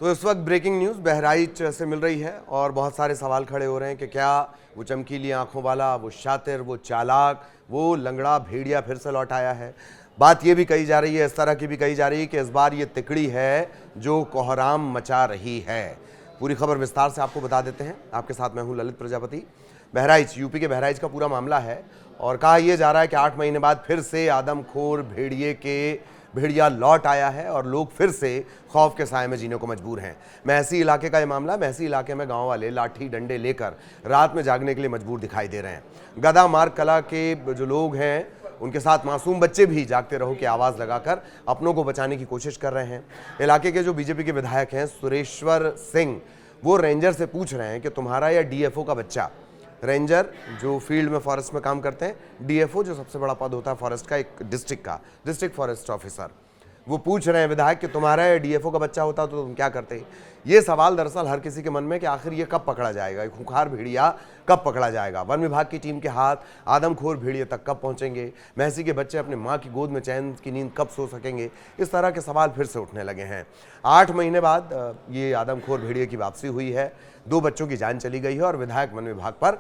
तो इस वक्त ब्रेकिंग न्यूज़ बहराइच से मिल रही है और बहुत सारे सवाल खड़े हो रहे हैं कि क्या वो चमकीली आंखों वाला, वो शातिर, वो चालाक, वो लंगड़ा भेड़िया फिर से लौट आया है। बात ये भी कही जा रही है, इस तरह की भी कही जा रही है कि इस बार ये तिकड़ी है जो कोहराम मचा रही है। पूरी खबर विस्तार से आपको बता देते हैं। आपके साथ मैं हूं ललित प्रजापति। बहराइच, यूपी के बहराइच का पूरा मामला है और कहा यह जा रहा है कि 8 महीने बाद फिर से आदमखोर भेड़िया लौट आया है और लोग फिर से खौफ के साए में जीने को मजबूर हैं। महसी इलाके का ये मामला। महसी इलाके में गांव वाले लाठी डंडे लेकर रात में जागने के लिए मजबूर दिखाई दे रहे हैं। गदा मार्ग कला के जो लोग हैं उनके साथ मासूम बच्चे भी जागते रहो की आवाज़ लगाकर अपनों को बचाने की कोशिश कर रहे हैं। इलाके के जो बीजेपी के विधायक हैं सुरेश्वर सिंह, वो रेंजर से पूछ रहे हैं कि तुम्हारा या डीएफओ का बच्चा, रेंजर जो फील्ड में फॉरेस्ट में काम करते हैं, डीएफओ जो सबसे बड़ा पद होता है फॉरेस्ट का, एक डिस्ट्रिक्ट का, डिस्ट्रिक्ट फॉरेस्ट ऑफिसर, वो पूछ रहे हैं विधायक कि तुम्हारा या डीएफओ का बच्चा होता तो तुम क्या करते। ये सवाल दरअसल हर किसी के मन में कि आखिर ये कब पकड़ा जाएगा, एक खूंखार भेड़िया कब पकड़ा जाएगा। वन विभाग की टीम के हाथ आदमखोर भेड़िए तक कब पहुंचेंगे, महसी के बच्चे अपने माँ की गोद में चैन की नींद कब सो सकेंगे। इस तरह के सवाल फिर से उठने लगे हैं। 8 महीने बाद ये आदमखोर भेड़िए की वापसी हुई है। 2 बच्चों की जान चली गई है और विधायक वन विभाग पर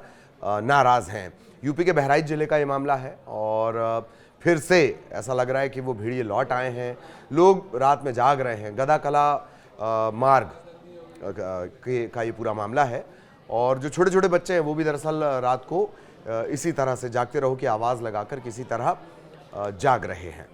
नाराज हैं। यूपी के बहराइच जिले का ये मामला है और फिर से ऐसा लग रहा है कि वो भेड़िए लौट आए हैं। लोग रात में जाग रहे हैं। गदा कला मार्ग का ये पूरा मामला है और जो छोटे छोटे बच्चे हैं वो भी दरअसल रात को इसी तरह से जागते रहो की आवाज़ लगाकर किसी तरह जाग रहे हैं।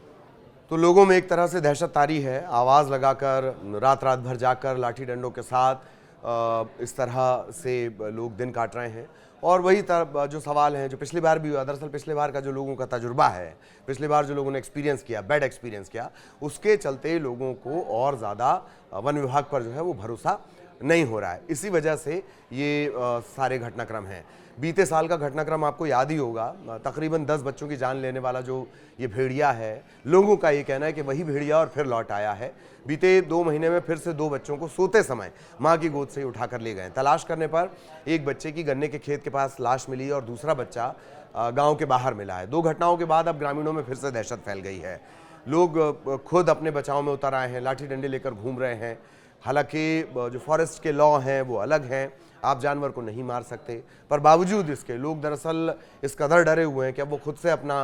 तो लोगों में एक तरह से दहशत तारी है। आवाज़ लगाकर रात रात भर जागकर लाठी डंडों के साथ इस तरह से लोग दिन काट रहे हैं। और वही जो सवाल हैं जो पिछली बार भी हुआ, दरअसल पिछली बार का जो लोगों का तजुर्बा है, पिछली बार जो लोगों ने एक्सपीरियंस किया, बैड एक्सपीरियंस किया, उसके चलते लोगों को और ज़्यादा वन विभाग पर जो है वो भरोसा नहीं हो रहा है। इसी वजह से ये सारे घटनाक्रम हैं। बीते साल का घटनाक्रम आपको याद ही होगा। तकरीबन 10 बच्चों की जान लेने वाला जो ये भेड़िया है, लोगों का ये कहना है कि वही भेड़िया और फिर लौट आया है। बीते 2 महीने में फिर से 2 बच्चों को सोते समय मां की गोद से ही उठाकर ले गए। तलाश करने पर एक बच्चे की गन्ने के खेत के पास लाश मिली और दूसरा बच्चा गांव के बाहर मिला है। 2 घटनाओं के बाद अब ग्रामीणों में फिर से दहशत फैल गई है। लोग खुद अपने बचाव में उतर आए हैं, लाठी डंडे लेकर घूम रहे हैं। हालांकि जो फॉरेस्ट के लॉ हैं वो अलग हैं, आप जानवर को नहीं मार सकते, पर बावजूद इसके लोग दरअसल इस कदर डरे हुए हैं कि अब वो खुद से अपने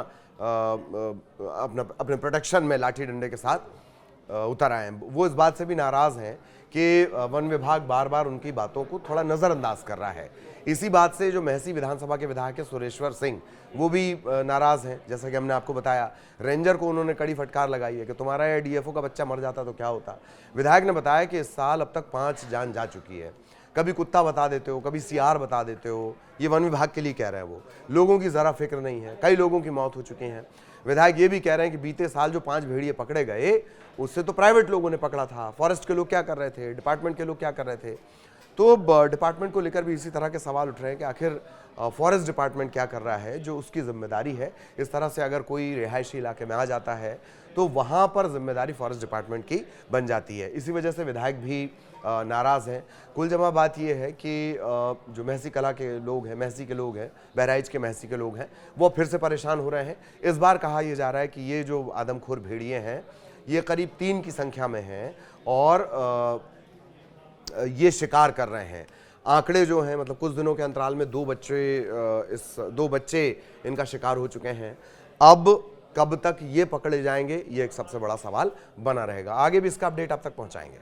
प्रोटेक्शन में लाठी डंडे के साथ उतर आए हैं। वो इस बात से भी नाराज़ हैं कि वन विभाग बार बार उनकी बातों को थोड़ा नज़रअंदाज कर रहा है। इसी बात से जो महसी विधानसभा के विधायक है सुरेश्वर सिंह, वो भी नाराज़ हैं। जैसा कि हमने आपको बताया, रेंजर को उन्होंने कड़ी फटकार लगाई है कि तुम्हारा या डीएफओ का बच्चा मर जाता तो क्या होता। विधायक ने बताया कि इस साल अब तक 5 जान जा चुकी है। कभी कुत्ता बता देते हो, कभी सियार बता देते हो, ये वन विभाग के लिए कह रहे हैं। वो लोगों की ज़रा फिक्र नहीं है। कई लोगों की मौत हो चुकी हैं। विधायक ये भी कह रहे हैं कि बीते साल जो 5 भेड़िए पकड़े गए, उससे तो प्राइवेट लोगों ने पकड़ा था। फॉरेस्ट के लोग क्या कर रहे थे, डिपार्टमेंट के लोग क्या कर रहे थे। तो डिपार्टमेंट को लेकर भी इसी तरह के सवाल उठ रहे हैं कि आखिर फॉरेस्ट डिपार्टमेंट क्या कर रहा है, जो उसकी जिम्मेदारी है। इस तरह से अगर कोई रिहायशी इलाके में आ जाता है तो वहाँ पर जिम्मेदारी फॉरेस्ट डिपार्टमेंट की बन जाती है। इसी वजह से विधायक भी नाराज़ हैं। कुल जमा बात यह है कि जो महसी कला के लोग हैं, महसी के लोग हैं, बहराइच के महसी के लोग हैं, वो फिर से परेशान हो रहे हैं। इस बार कहा यह जा रहा है कि ये जो आदमखोर भेड़िए हैं ये करीब 3 की संख्या में हैं और ये शिकार कर रहे हैं। आंकड़े जो हैं, मतलब कुछ दिनों के अंतराल में 2 बच्चे इनका शिकार हो चुके हैं। अब कब तक ये पकड़े जाएंगे, ये एक सबसे बड़ा सवाल बना रहेगा। आगे भी इसका अपडेट आप तक पहुंचाएंगे।